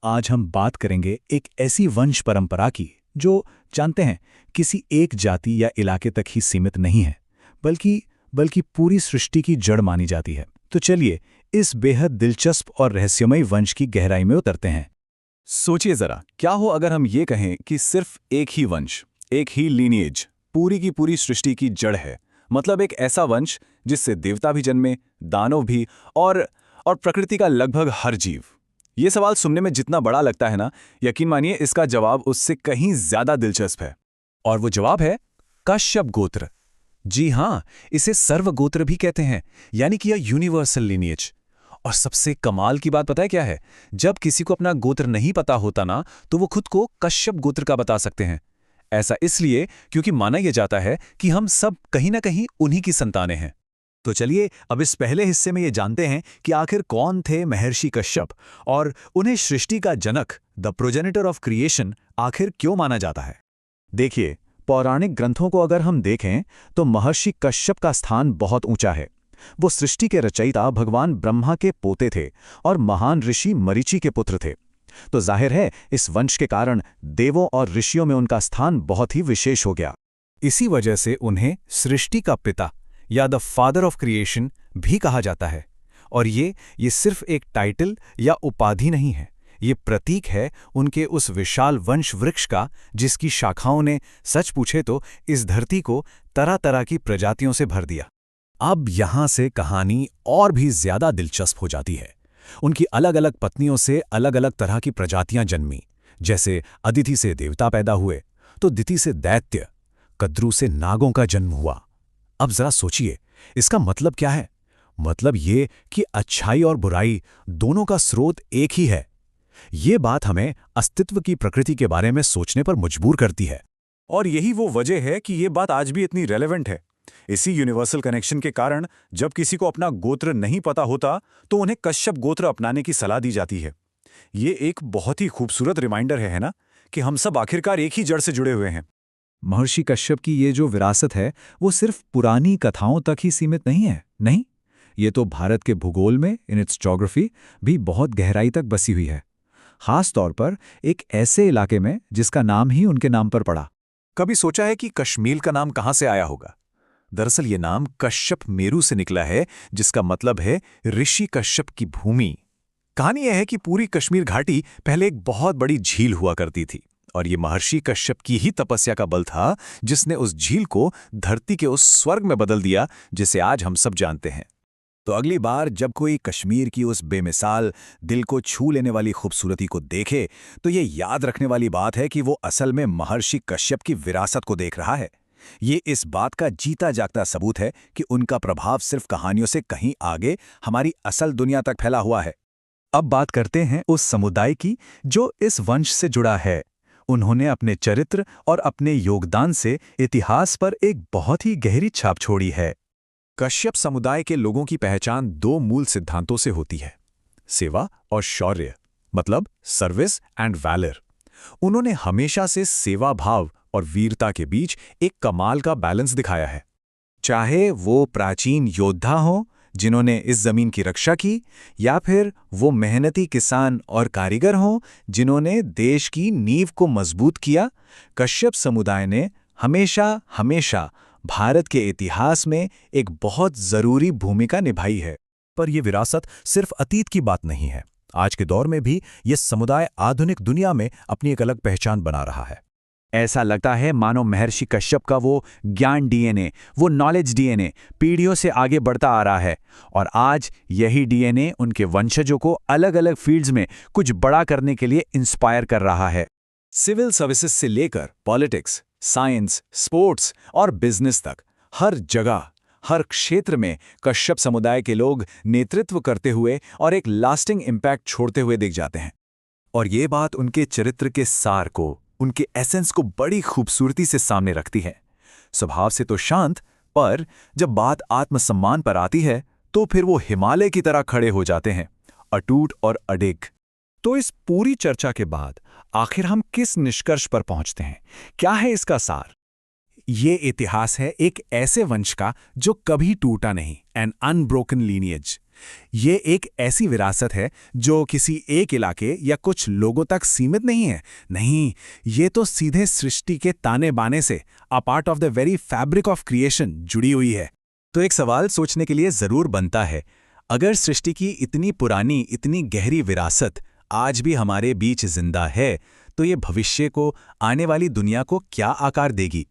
आज हम बात करेंगे एक ऐसी वंश परंपरा की जो जानते हैं किसी एक जाति या इलाके तक ही सीमित नहीं है, बल्कि बल्कि पूरी सृष्टि की जड़ मानी जाती है। तो चलिए इस बेहद दिलचस्प और रहस्यमयी वंश की गहराई में उतरते हैं। सोचिए जरा, क्या हो अगर हम ये कहें कि सिर्फ एक ही वंश, एक ही लीनिएज पूरी की पूरी सृष्टि की जड़ है। मतलब एक ऐसा वंश जिससे देवता भी जन्मे, दानव भी और प्रकृति का लगभग हर जीव। ये सवाल सुनने में जितना बड़ा लगता है ना, यकीन मानिए इसका जवाब उससे कहीं ज्यादा दिलचस्प है। और वो जवाब है कश्यप गोत्र। जी हाँ, इसे सर्वगोत्र भी कहते हैं, यानी कि यह यूनिवर्सल लीनिएज। और सबसे कमाल की बात पता है क्या है? जब किसी को अपना गोत्र नहीं पता होता ना, तो वो खुद को कश्यप गोत्र का बता सकते हैं। ऐसा इसलिए क्योंकि माना यह जाता है कि हम सब कहीं ना कहीं उन्हीं की संतानें हैं। तो चलिए अब इस पहले हिस्से में ये जानते हैं कि आखिर कौन थे महर्षि कश्यप और उन्हें सृष्टि का जनक, द प्रोजेनिटर ऑफ क्रिएशन, आखिर क्यों माना जाता है। देखिए, पौराणिक ग्रंथों को अगर हम देखें तो महर्षि कश्यप का स्थान बहुत ऊंचा है। वो सृष्टि के रचयिता भगवान ब्रह्मा के पोते थे और महान ऋषि मरीचि के पुत्र थे। तो जाहिर है इस वंश के कारण देवों और ऋषियों में उनका स्थान बहुत ही विशेष हो गया। इसी वजह से उन्हें सृष्टि का पिता या द फादर ऑफ क्रिएशन भी कहा जाता है। और ये सिर्फ एक टाइटल या उपाधि नहीं है, ये प्रतीक है उनके उस विशाल वंश वृक्ष का, जिसकी शाखाओं ने सच पूछे तो इस धरती को तरह तरह की प्रजातियों से भर दिया। अब यहां से कहानी और भी ज्यादा दिलचस्प हो जाती है। उनकी अलग अलग पत्नियों से अलग अलग तरह की प्रजातियां जन्मी। जैसे अदिति से देवता पैदा हुए, तो दिति से दैत्य, कद्रू से नागों का जन्म हुआ। अब जरा सोचिए, इसका मतलब क्या है? मतलब ये कि अच्छाई और बुराई दोनों का स्रोत एक ही है। ये बात हमें अस्तित्व की प्रकृति के बारे में सोचने पर मजबूर करती है। और यही वो वजह है कि ये बात आज भी इतनी रेलेवेंट है। इसी यूनिवर्सल कनेक्शन के कारण जब किसी को अपना गोत्र नहीं पता होता, तो उन्हें कश्यप गोत्र अपनाने की सलाह दी जाती है। ये एक बहुत ही खूबसूरत रिमाइंडर है ना, कि हम सब आखिरकार एक ही जड़ से जुड़े हुए हैं। महर्षि कश्यप की ये जो विरासत है वो सिर्फ पुरानी कथाओं तक ही सीमित नहीं है। नहीं, ये तो भारत के भूगोल में, इन इट्स ज्योग्राफी, भी बहुत गहराई तक बसी हुई है। खास तौर पर एक ऐसे इलाके में जिसका नाम ही उनके नाम पर पड़ा। कभी सोचा है कि कश्मीर का नाम कहां से आया होगा? दरअसल ये नाम कश्यप मेरु से निकला है, जिसका मतलब है ऋषि कश्यप की भूमि। कहानी यह है कि पूरी कश्मीर घाटी पहले एक बहुत बड़ी झील हुआ करती थी, और ये महर्षि कश्यप की ही तपस्या का बल था जिसने उस झील को धरती के उस स्वर्ग में बदल दिया जिसे आज हम सब जानते हैं। तो अगली बार जब कोई कश्मीर की उस बेमिसाल, दिल को छू लेने वाली खूबसूरती को देखे, तो ये याद रखने वाली बात है कि वो असल में महर्षि कश्यप की विरासत को देख रहा है। ये इस बात का जीता जागता सबूत है कि उनका प्रभाव सिर्फ कहानियों से कहीं आगे हमारी असल दुनिया तक फैला हुआ है। अब बात करते हैं उस समुदाय की जो इस वंश से जुड़ा है। उन्होंने अपने चरित्र और अपने योगदान से इतिहास पर एक बहुत ही गहरी छाप छोड़ी है। कश्यप समुदाय के लोगों की पहचान दो मूल सिद्धांतों से होती है, सेवा और शौर्य, मतलब सर्विस एंड वैलर। उन्होंने हमेशा से सेवा भाव और वीरता के बीच एक कमाल का बैलेंस दिखाया है। चाहे वो प्राचीन योद्धा हो जिन्होंने इस जमीन की रक्षा की, या फिर वो मेहनती किसान और कारीगर हों जिन्होंने देश की नींव को मजबूत किया, कश्यप समुदाय ने हमेशा हमेशा भारत के इतिहास में एक बहुत जरूरी भूमिका निभाई है। पर यह विरासत सिर्फ अतीत की बात नहीं है। आज के दौर में भी यह समुदाय आधुनिक दुनिया में अपनी एक अलग पहचान बना रहा है। ऐसा लगता है मानो महर्षि कश्यप का वो ज्ञान डीएनए, वो नॉलेज डीएनए पीढ़ियों से आगे बढ़ता आ रहा है, और आज यही डीएनए उनके वंशजों को अलग अलग फील्ड्स में कुछ बड़ा करने के लिए इंस्पायर कर रहा है। सिविल सर्विसेज से लेकर पॉलिटिक्स, साइंस, स्पोर्ट्स और बिजनेस तक हर जगह, हर क्षेत्र में कश्यप समुदाय के लोग नेतृत्व करते हुए और एक लास्टिंग इम्पैक्ट छोड़ते हुए दिख जाते हैं। और ये बात उनके चरित्र के सार को, उनके एसेंस को बड़ी खूबसूरती से सामने रखती है। स्वभाव से तो शांत, पर जब बात आत्मसम्मान पर आती है तो फिर वो हिमालय की तरह खड़े हो जाते हैं, अटूट और अडिग। तो इस पूरी चर्चा के बाद आखिर हम किस निष्कर्ष पर पहुंचते हैं? क्या है इसका सार? ये इतिहास है एक ऐसे वंश का जो कभी टूटा नहीं, एन अनब्रोकन लीनिएज, ये एक ऐसी विरासत है जो किसी एक इलाके या कुछ लोगों तक सीमित नहीं है। नहीं, ये तो सीधे सृष्टि के ताने बाने से, a part of the very fabric of creation, जुड़ी हुई है। तो एक सवाल सोचने के लिए जरूर बनता है, अगर सृष्टि की इतनी पुरानी, इतनी गहरी विरासत आज भी हमारे बीच जिंदा है, तो ये भविष्य को, आने वाली दुनिया को क्या आकार देगी?